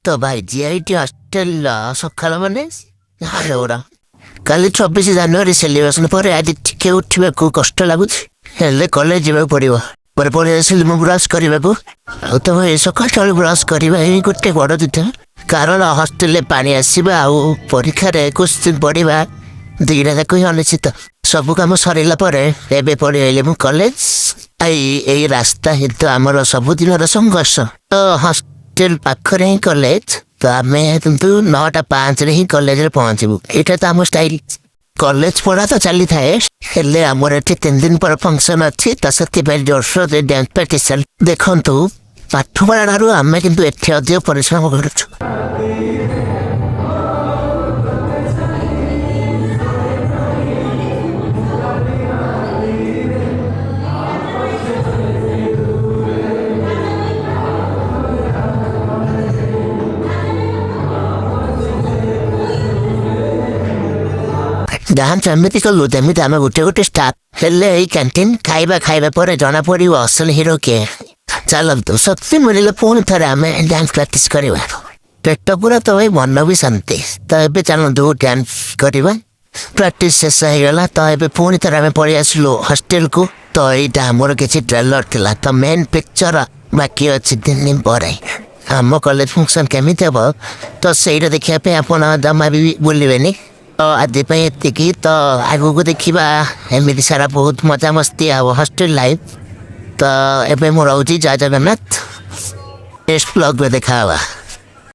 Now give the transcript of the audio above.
तो भाई G.I.T hostel सकाळ माने हालोरा काली 26 ଜାନୁଆରୀ ସେଲିବ୍ରେସନ ପରେ ଆଜି ଟିକେ ଉଠିବାକୁ କଷ୍ଟ ଲାଗୁଛି ହେଲେ କଲେଜ ଯିବାକୁ ପଡ଼ିବ ପରେ ପରେ ଆସିଲି ମୁଁ ବ୍ରସ୍ କରିବାକୁ ଆଉ ତ ଭାଇ ସକାଳୁ ବ୍ରସ୍ କରିବା ହିଁ ଗୋଟେ ବଡ଼ ଯୁଦ୍ଧ କାରଣ ହଷ୍ଟେଲରେ ପାଣି ଆସିବା ଆଉ ପରୀକ୍ଷାରେ କ୍ୱେଶ୍ଚିନ୍ ପଡ଼ିବା ଦିଟା ଯାକ ହିଁ ଅନିଶ୍ଚିତ ସବୁ କାମ ସରିଲା ପରେ ଏବେ ପଳେଇଲି ମୁଁ କଲେଜ ଏଇ ରାସ୍ତା ହିଁ ତ ଆମର ସବୁଦିନର ସଂଘର୍ଷ ତ ହଷ୍ଟେଲ ପାଖରେ ହିଁ କଲେଜ ତ ଆମେ କିନ୍ତୁ 9:05ରେ ହିଁ କଲେଜରେ ପହଞ୍ଚିବୁ ଏଇଟା ତ ଆମ ଷ୍ଟାଇଲ କଲେଜ ପଢ଼ା ତ ଚାଲିଥାଏ ହେଲେ ଆମର ଏଠି 3 ଦିନ ପରେ ଫଙ୍କସନ୍ ଅଛି ତ ସେଥିପାଇଁ ଜୋରସୋରରେ ଡ୍ୟାନ୍ସ ପ୍ରାକ୍ଟିସ୍ ଦେଖନ୍ତୁ ପାଠ ପଢ଼ାଠାରୁ ଆମେ କିନ୍ତୁ ଏଠି ଅଧିକ ପରିଶ୍ରମ କରୁଛୁ ଯାହା ଏମିତି କଲୁ ଯେମିତି ଆମେ ଗୋଟେ ଷ୍ଟାଫ୍ ହେଲେ ଏଇ କ୍ୟାଣ୍ଟିନ୍ ଖାଇବା ପରେ ଜଣାପଡ଼ିବ ଅସଲ ହିରୋ କିଏ ଚାଲନ୍ତୁ ଶକ୍ତି ମିଳିଲେ ପୁଣି ଥରେ ଆମେ ଡ୍ୟାନ୍ସ ପ୍ରାକ୍ଟିସ୍ କରିବା ପେଟ ପୁରା ତ ଭାଇ ମନ ବି ଶାନ୍ତି ତ ଏବେ ଚାଲନ୍ତୁ ଡ୍ୟାନ୍ସ କରିବା ପ୍ରାକ୍ଟିସ୍ ଶେଷ ହେଇଗଲା ତ ଏବେ ପୁଣି ଥରେ ଆମେ ପଳେଇ ଆସିଲୁ ହଷ୍ଟେଲକୁ ତ ଏଇଟା ଆମର କିଛି ଟ୍ରେଲର ଥିଲା ତ ମେନ୍ ପିକ୍ଚର ବାକି ଅଛି 3 ଦିନ ପରେ ଆମ କଲେଜ ଫଙ୍କସନ୍ କେମିତି ହେବ ତ ସେଇଟା ଦେଖିବା ପାଇଁ ଆପଣ ଜମା ବି ବୁଲିବେନି ତ ଆଜି ପାଇଁ ଏତିକି ତ ଆଗକୁ ଦେଖିବା ଏମିତି ସାରା ବହୁତ ମଜାମସ୍ତି ଆଉ ହଷ୍ଟେଲ ଲାଇଫ୍ ତ ଏବେ ମୁଁ ରହୁଛି ଜୟ ଜଗନ୍ନାଥ ନେକ୍ସଟ ବ୍ଲଗ୍ରେ ଦେଖା ହେବା